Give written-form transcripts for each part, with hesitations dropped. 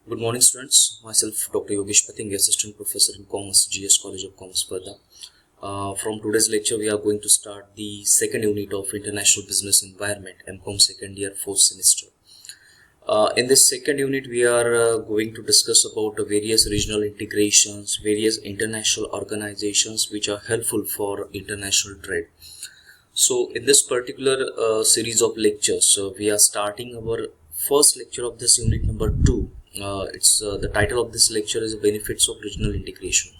Good morning, students. Myself, Dr. Yogesh Patinge, Assistant Professor in Commerce, GS College of Commerce, Varda. From today's lecture, we are going to start the second unit of International Business Environment, MCOM second year, fourth semester. In this second unit, we are going to discuss about various regional integrations, various international organizations which are helpful for international trade. So, in this particular series of lectures, we are starting our first lecture of this unit number 2. It's the title of this lecture is Benefits of Regional Integration.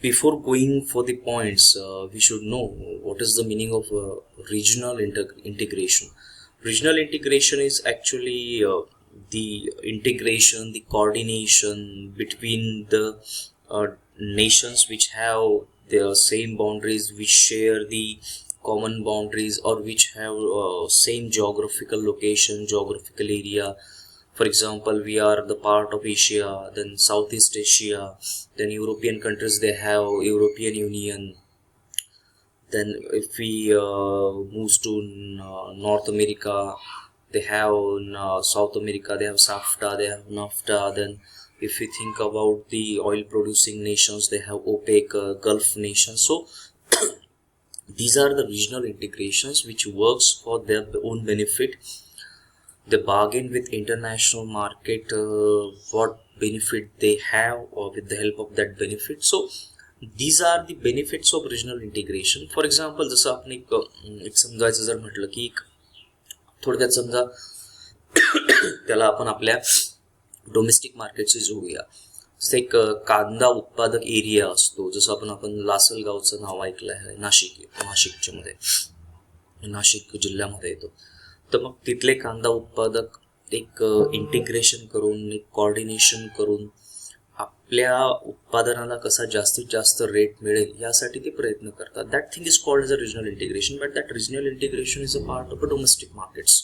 Before going for the points, we should know what is the meaning of regional integration. Regional integration is actually the integration, the coordination between the nations which have their same boundaries, which share the common boundaries, or which have same geographical location, geographical area. For example, we are the part of Asia, then Southeast Asia, then European countries, they have European Union. Then if we move to North America, they have South America, they have SAFTA, they have NAFTA. Then if we think about the oil producing nations, they have OPEC, Gulf nations. So these are the regional integrations which works for their own benefit. They bargain with international market what benefit they have or with the help of that benefit. So these are the benefits of regional integration. For example जसं आपण एक समजायचं जर म्हटलं की एक थोडक्यात समजा त्याला आपण आपल्या डोमेस्टिक मार्केटशी जोडूया. जसं एक कांदा उत्पादक एरिया असतो, जसं आपण लासलगावचं नाव ऐकलं आहे, नाशिकच्या मध्ये, नाशिक जिल्ह्यामध्ये येतो. तर मग तिथले कांदा उत्पादक एक इंटिग्रेशन करून, एक कोऑर्डिनेशन करून आपल्या उत्पादनाला कसा जास्तीत जास्त रेट मिळेल यासाठी ते प्रयत्न करतात. That thing is called as a regional integration, but that regional integration is a part of a domestic markets.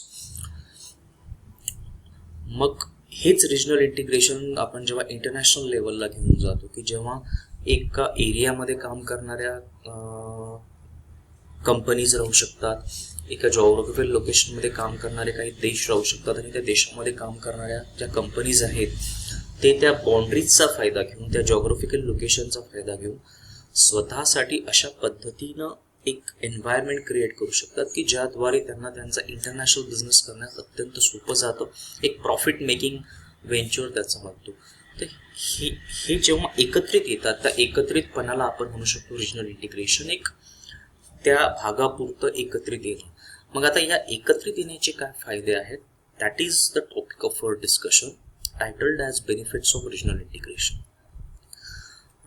मग हेच रिजनल इंटिग्रेशन आपण जेव्हा इंटरनॅशनल लेवलला घेऊन जातो, की जेव्हा एका एरियामध्ये काम करणाऱ्या कंपनीज राहू शकतात, एका जॉग्राफिकल लोकेशनमध्ये काम करणारे काही देश राहू शकतात, आणि त्या देशामध्ये काम करणाऱ्या ज्या कंपनीज आहेत ते त्या बाउंड्रीजचा फायदा घेऊन, त्या जॉग्राफिकल लोकेशनचा फायदा घेऊन स्वतःसाठी अशा पद्धतीनं एक एन्व्हायरमेंट क्रिएट करू शकतात की ज्याद्वारे त्यांना त्यांचा इंटरनॅशनल बिझनेस करण्यात अत्यंत सोपं जातं. एक प्रॉफिट मेकिंग व्हेंचर त्याचं म्हणतो. तर हे जेव्हा एकत्रित येतात, त्या एकत्रितपणाला आपण म्हणू शकतो रिजनल इंटिग्रेशन. एक त्या भागापुरतं एकत्रित येणं. मग आता या एकत्रित येण्याचे काय फायदे आहेत, that is the topic of our discussion, titled as Benefits of Regional Integration.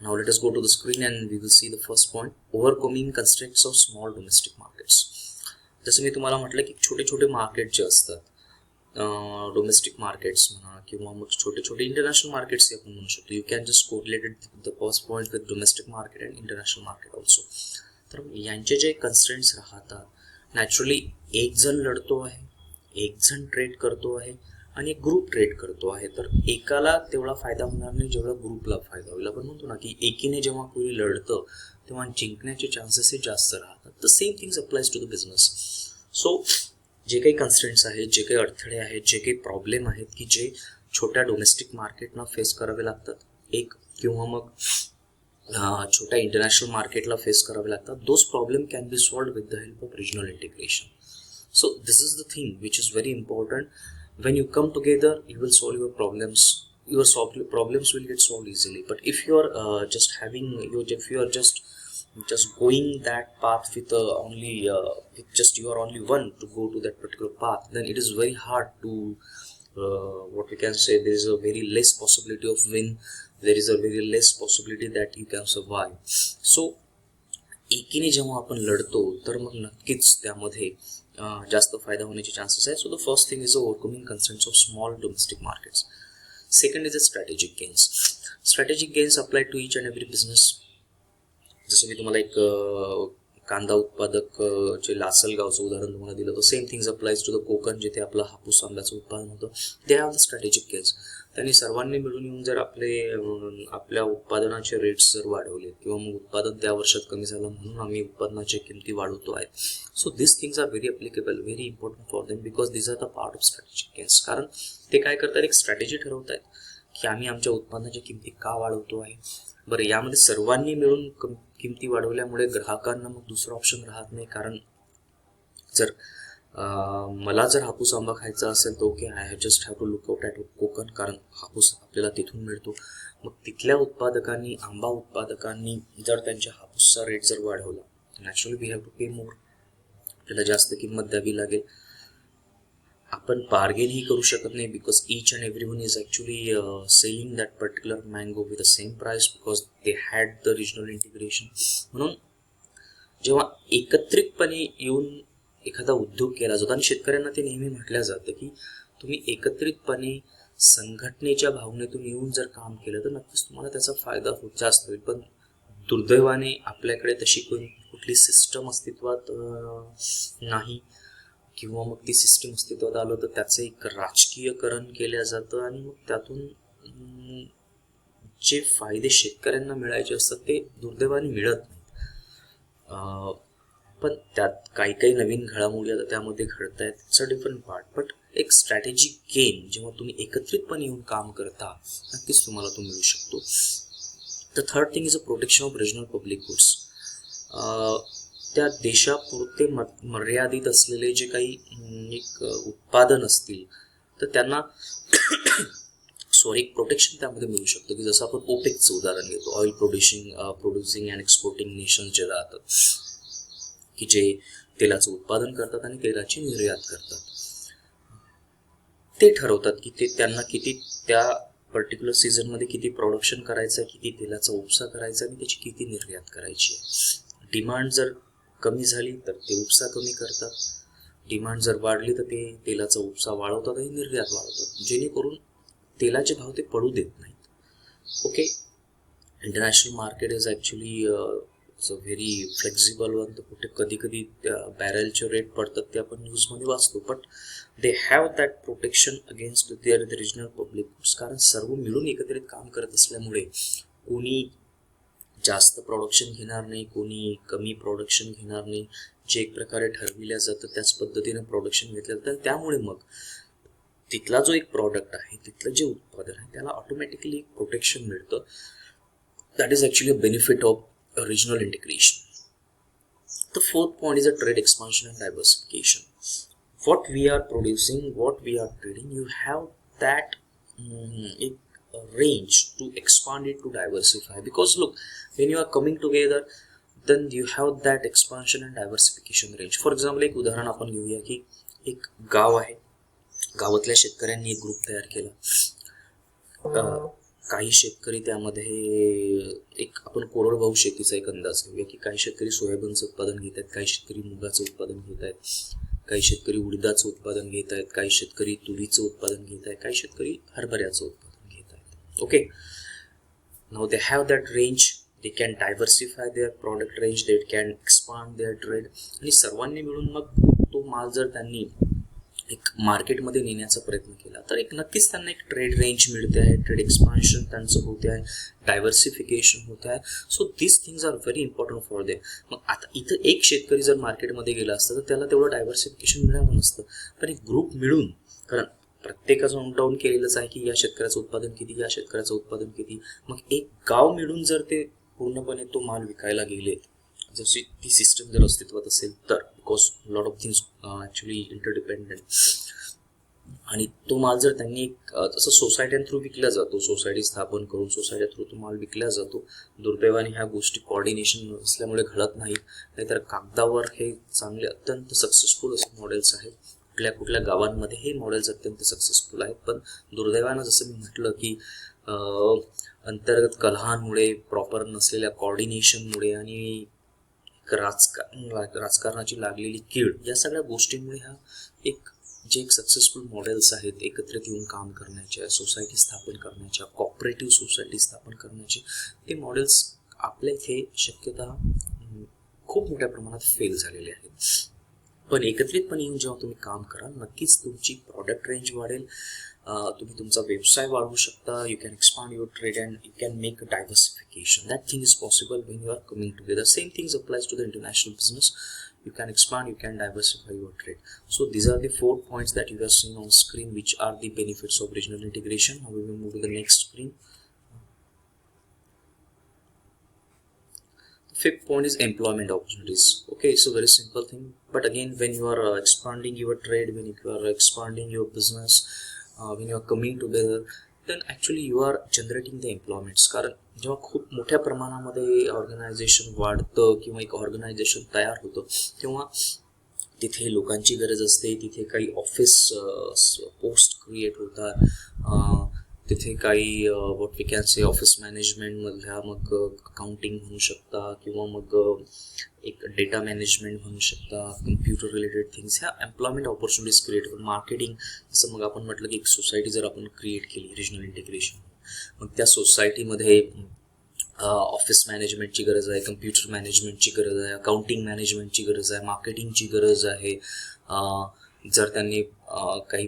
Now let us go to the screen and we will see the first point, overcoming constraints of small domestic markets. जसं मी तुम्हाला म्हटलं की छोटे छोटे market जे असतात, domestic markets म्हणा किंवा मग छोटे छोटे इंटरनॅशनल मार्केट्स आपण म्हणू शकतो. You can just correlated the first point with domestic market and international market also. तर यांचे जे कन्स्ट्रेंट्स राहतात, नॅचरली एक जण लढतो आहे, एक जण ट्रेड करतो आहे आणि एक ग्रुप ट्रेड करतो आहे. तर एकाला तेवढा फायदा होणार नाही जेवढा ग्रुपला फायदा होईल. आपण म्हणतो ना की एकीने जेव्हा कोणी लढतं तेव्हा जिंकण्याचे चान्सेस हे जास्त राहतात. तर same things applies to the business. So जे काही कन्स्ट्रेंट्स आहेत, जे काही अडथळे आहेत, जे काही प्रॉब्लेम आहेत की जे छोट्या डोमेस्टिक मार्केटना फेस करावे लागतात, एक किंवा मग छोट्या इंटरनॅशनल मार्केटला फेस करावे लागतात, those problem can be solved with the help of regional integration. So this is the thing which is very important. When you come together, you will solve your problems. Your problems will get solved easily. But if you are if you are just going that path with only with just you are only one to go to that particular path, then it is very hard to what we can say. There is a very less possibility of win. There is a very less possibility that you can survive. So एकीने जेव्हा आपण लढतो तर मग नक्कीच त्यामध्ये जास्त फायदा होण्याचे चान्सेस आहेत. So the first thing is overcoming concerns of small domestic markets. Second is a strategic gains. Strategic gains apply to each and every business. जसं मी तुम्हाला एक कांदा उत्पादक जे लासलगावचं उदाहरण तुम्हाला दिलं तर same things applies to the Konkan, जिथे आपलं हापूस आंब्याचं उत्पादन होतं. They have the strategic gains. त्यांनी सर्वांनी मिळून येऊन जर आपल्या उत्पादनाचे रेट्स जर वाढवले किंवा मग उत्पादन त्या वर्षात कमी झालं म्हणून आम्ही उत्पादनाच्या किमती वाढवतो आहे. So this things are very applicable, very important for them, because this are the part of strategic gains. कारण ते काय करतात, एक स्ट्रॅटेजी ठरवत आहेत की आम्ही आमच्या उत्पादनाच्या किमती का वाढवतो आहे. बरं, यामध्ये सर्वांनी मिळून किमती वाढवल्यामुळे ग्राहकांना मग दुसरा ऑप्शन राहत नाही. कारण जर मला जर हापूस आंबा खायचा असेल तर okay, I just have to look out at Konkan, कारण हापूस आपल्याला तिथून मिळतो. मग तिथल्या उत्पादकांनी, आंबा उत्पादकांनी जर त्यांच्या हापूसचा रेट जर वाढवला तर नॅचरली वी हॅव टू पे मोर, आपल्याला जास्त किंमत द्यावी लागेल. आपण बार्गेन ही करू शकत नाही, because each and every one is actually selling that particular mango with the same price, because they had the regional integration. म्हणून जेव्हा एकत्रितपणे येऊन एखादा उद्योग केला जातो, आणि शेतकऱ्यांना ते नेहमी म्हटलं जातं की तुम्ही एकत्रितपणे संघटनेच्या भावनेतून येऊन जर काम केलं तर नक्कीच तुम्हाला त्याचा फायदा जास्त होईल. पण दुर्दैवाने आपल्याकडे तशी कुठली सिस्टम अस्तित्वात नाही, किंवा मग ती सिस्टीम अस्तित्वात आलं तर त्याचं एक राजकीयकरण केलं जातं आणि मग त्यातून जे फायदे शेतकऱ्यांना मिळायचे असतात ते दुर्दैवाने मिळत नाहीत. पण त्यात काही नवीन घडामोडी आता त्यामध्ये घडत आहेत, it's a different part. But एक स्ट्रॅटेजिक गेन जेव्हा तुम्ही एकत्रितपणे येऊन काम करता नक्कीच तुम्हाला तो मिळू शकतो. The third thing is a protection of regional public goods. त्या देशापुरते मर्यादित असलेले जे काही एक उत्पादन असतील तर त्यांना एक प्रोटेक्शन त्यामध्ये मिळू शकतं. की जसं आपण ओपेकचं उदाहरण घेतो, oil producing and exporting nations जे राहतात, की जे तेलाचं उत्पादन करतात आणि तेलाची निर्यात करतात, ते ठरवतात की ते त्यांना किती त्या पर्टिक्युलर सीझनमध्ये किती प्रोडक्शन करायचं आहे, किती तेलाचा उपसा करायचा आणि त्याची किती निर्यात करायची आहे. डिमांड जर कमी झाली तर ते उपसा कमी करतात, डिमांड जर वाढली तर ते तेलाचा उपसा वाढवतात आणि निर्यात वाढवतात, जेणेकरून तेलाचे भाव ते पडू देत नाहीत. Okay, international market is actually it's a very flexible one. तर कुठे कधी बॅरेलचे रेट पडतात ते आपण न्यूजमध्ये वाचतो, but they have that protection against their regional public goods. कारण सर्व मिळून एकत्रित काम करत असल्यामुळे कोणी जास्त प्रोडक्शन घेणार नाही, कोणी कमी प्रोडक्शन घेणार नाही. जे एक प्रकारे ठरविल्या जातं त्याच पद्धतीनं प्रोडक्शन घेतलं जातं. त्यामुळे मग तिथला जो एक प्रॉडक्ट आहे, तिथलं जे उत्पादन आहे त्याला ऑटोमॅटिकली एक प्रोटेक्शन मिळतं. That is actually a benefit of regional integration. The fourth point is a trade expansion and diversification. What we are producing, what we are trading, you have that range to expand it, to diversify. Because look, when you are coming together, then you have that expansion and diversification range. For example, एक उदाहरण आपण घेऊया की एक गाव आहे, गावातल्या शेतकऱ्यांनी एक ग्रुप तयार केला. काही शेतकरी त्यामध्ये एक आपण कोरडवाहू शेतीचा एक अंदाज घेऊया की काही शेतकरी सोयाबीनचं उत्पादन घेत आहेत, काही शेतकरी मुगाचं उत्पादन घेत आहेत, काही शेतकरी उडीदाचं उत्पादन घेत आहेत, काही शेतकरी तुरीचं उत्पादन घेत आहेत, काही शेतकरी हरभऱ्याचं उत्पादन घेत आहेत. Okay, now they have that range, they can diversify their product range, they can expand their trade. आणि सर्वांनी मिळून मग तो माल जर त्यांनी एक मार्केटमध्ये नेण्याचा प्रयत्न केला तर एक नक्कीच त्यांना एक ट्रेड रेंज मिळते आहे, ट्रेड एक्सपान्शन त्यांचं होते आहे, डायव्हर्सिफिकेशन होते आहे. So this things are very important for them. मग आता इथं एक शेतकरी जर मार्केटमध्ये गेला असता तर त्याला तेवढं डायव्हर्सिफिकेशन मिळालं नसतं. पण एक ग्रुप मिळून, कारण प्रत्येकाचं नोट डाऊन केलेलंच आहे की या शेतकऱ्याचं उत्पादन किती, या शेतकऱ्याचं उत्पादन किती. मग एक गाव मिळून जर ते पूर्णपणे तो माल विकायला गेले, जशी ती सिस्टम जर अस्तित्वात असेल तर, because lot of things actually interdependent, आणि तो माल जर त्यांनी जसं सोसायट्यां थ्रू विकला जातो, सोसायटी स्थापन करून सोसायटी थ्रू तो माल विकला जातो. दुर्दैवाने ह्या गोष्टी कोऑर्डिनेशन असल्यामुळे घडत नाहीत. नाहीतर कागदावर हे चांगले अत्यंत सक्सेसफुल असे मॉडेल्स आहेत. कुठल्या गावांमध्ये हे मॉडेल्स अत्यंत सक्सेसफुल आहेत. पण दुर्दैवानं जसं मी म्हटलं की अंतर्गत कलहांमुळे, प्रॉपर नसलेल्या कोऑर्डिनेशनमुळे आणि राजकारणाची लागलेली कीड, या सगळ्या गोष्टींमुळे ह्या एक सक्सेसफुल मॉडेल्स आहेत एकत्रित येऊन काम करण्याच्या, सोसायटी स्थापन करण्याच्या, कॉपरेटिव्ह सोसायटी स्थापन करण्याचे, ते मॉडेल्स आपल्या इथे शक्यता खूप मोठ्या प्रमाणात फेल झालेले आहेत. पण एकत्रितपणे येऊन जेव्हा तुम्ही काम कराल, नक्कीच तुमची प्रॉडक्ट रेंज वाढेल, तुम्ही तुमचा व्यवसाय वाढवू शकता, you can expand your trade and you can make a diversification. That thing is possible when you are coming together. Same things applies to the international business. You can expand, you can diversify your trade. So these are the 4 points that you are seeing on screen, which are the benefits of regional integration. Now we will move to the next screen. The 5th point is employment opportunities. Okay, so very simple thing, but again, when you are expanding your trade, when you are expanding your business, when you are coming together, then actually you are generating the employments. कारण जेव्हा खूप मोठ्या प्रमाणामध्ये organisation वाढतं किंवा एक organisation तयार होतं, तेव्हा तिथे लोकांची गरज असते, तिथे काही ऑफिस पोस्ट क्रिएट होतात, तिथे काही what we can say office मॅनेजमेंटमधल्या मग अकाउंटिंग म्हणू शकता किंवा मग एक डेटा मॅनेजमेंट म्हणू शकता, कम्प्युटर रिलेटेड थिंग्स, ह्या एम्प्लॉयमेंट ऑपॉर्च्युनिटीज क्रिएट होतात. मार्केटिंग, जसं मग आपण म्हटलं की एक सोसायटी जर आपण क्रिएट केली रिजनल इंटिग्रेशन, मग त्या सोसायटीमध्ये ऑफिस मॅनेजमेंटची गरज आहे, कम्प्युटर मॅनेजमेंटची गरज आहे, अकाउंटिंग मॅनेजमेंटची गरज आहे, मार्केटिंगची गरज आहे. जर त्यांनी काही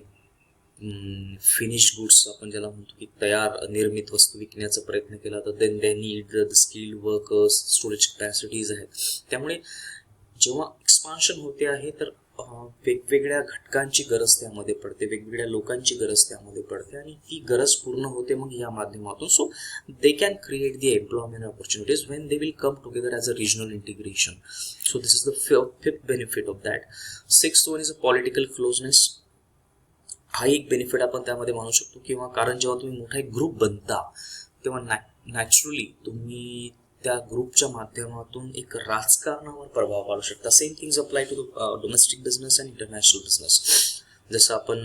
फिनिश गुड्स आपण ज्याला म्हणतो की तयार निर्मित वस्तू विकण्याचा प्रयत्न केला, तर then they need the skilled workers, storage capacities आहेत. त्यामुळे जेव्हा एक्सपान्शन होते आहे तर वेगवेगळ्या घटकांची गरज त्यामध्ये पडते, वेगवेगळ्या लोकांची गरज त्यामध्ये पडते आणि ती गरज पूर्ण होते मग या माध्यमातून. So they can create the employment opportunities when they will come together as a regional integration. So this is the 5th benefit of that. 6th one is a political closeness. हा एक बेनिफिट आपण त्यामध्ये मानू शकतो, किंवा कारण जेव्हा तुम्ही मोठा एक ग्रुप बनता तेव्हा नॅचरली तुम्ही त्या ग्रुपच्या माध्यमातून एक राजकारणावर प्रभाव पाडू शकता. Same things apply to domestic business and international business. जसं आपण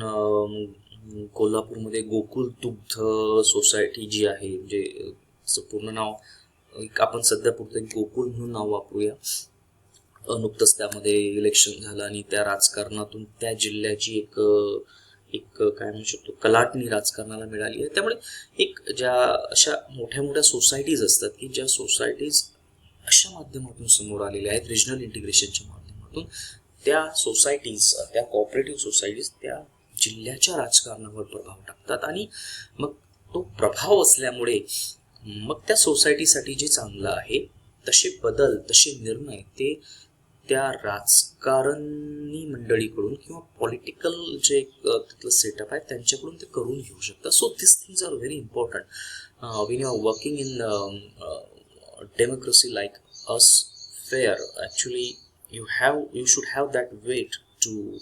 कोल्हापूरमध्ये गोकुल दुग्ध सोसायटी जी आहे, म्हणजे पूर्ण नाव आपण सध्या पुरतं गोकुल म्हणून नाव वापरूया. नुकतंच त्यामध्ये इलेक्शन झालं आणि त्या राजकारणातून त्या जिल्ह्याची एक काय म्हणू शकतो कलाटणी राजकारणाला मिळाली आहे. त्यामुळे एक ज्या अशा मोठ्या मोठ्या सोसायटीज असतात की ज्या सोसायटीज अशा माध्यमातून समोर आलेल्या आहेत रिजनल इंटिग्रेशनच्या माध्यमातून, त्या सोसायटीज, त्या कोऑपरेटिव्ह सोसायटीज त्या जिल्ह्याच्या राजकारणावर प्रभाव टाकतात आणि मग तो प्रभाव असल्यामुळे मग त्या सोसायटीसाठी जे चांगलं आहे तसे बदल, तसे निर्णय ते त्या राजकारणी मंडळीकडून किंवा पॉलिटिकल जे तिथलं सेटअप आहे त्यांच्याकडून ते करून घेऊ शकतात. So this things are very important when you are working in democracy like us fair. Actually you should have that weight to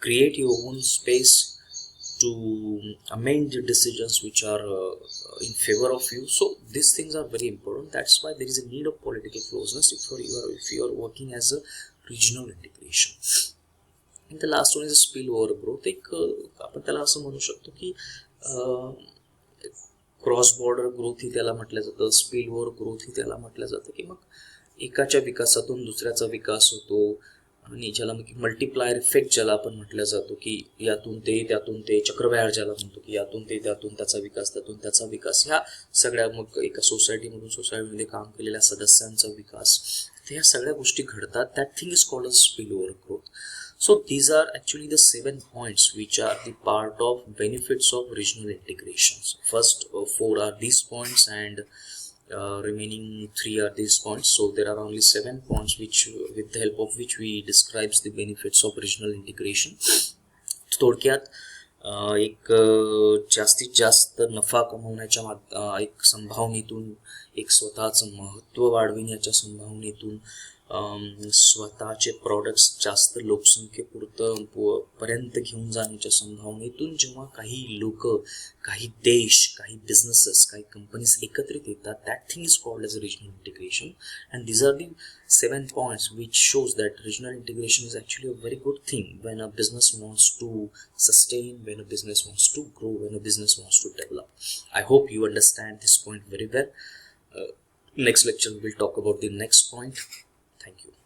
create your own space to amend the decisions which are in favor of you. So these things are very important. That's why there is a need of political closeness if you are working as a regional integration. And the last one is spillover growth. एक आपण त्याला असं म्हणू शकतो की cross border growth ही त्याला म्हटलं जातं, स्पिलओव्हर ग्रोथ ही त्याला म्हटलं जातं, की मग एकाच्या विकासातून दुसऱ्याचा विकास होतो आणि ज्याला मग मल्टिप्लायर इफेक्ट ज्याला आपण म्हटलं जातो की यातून ते त्यातून ते, चक्रव्याळ ज्याला म्हणतो की यातून ते त्यातून त्याचा विकास, त्यातून त्याचा विकास, ह्या सगळ्या मग एका सोसायटीमधून सोसायटीमध्ये काम केलेल्या सदस्यांचा विकास, तर ह्या सगळ्या गोष्टी घडतात. That thing is called a spillover growth. So these are actually the 7 points which are the part of benefits of regional integrations. First 4 are these points and remaining 3 are these points. So there are only 7 points which with the help of which we describes the benefits of regional integration. थोडक्यात एक जास्तीत जास्त नफा कमवण्याच्या एक संभावनेतून, एक स्वतःचं महत्त्व वाढविण्याच्या संभावनेतून, स्वतःचे प्रॉडक्ट्स जास्त लोकसंख्येपर्यंत घेऊन जाण्याच्या संभावनेतून जेव्हा काही लोक, काही देश, काही बिझनेसेस, काही कंपनीज एकत्रित येतात, that thing is called as a regional integration. And these are the 7 points which shows that regional integration is actually a very good thing when a business wants to sustain, when a business wants to grow, when a business wants to develop. I hope you understand this point very well. Next lecture we will talk about the next point. Thank you.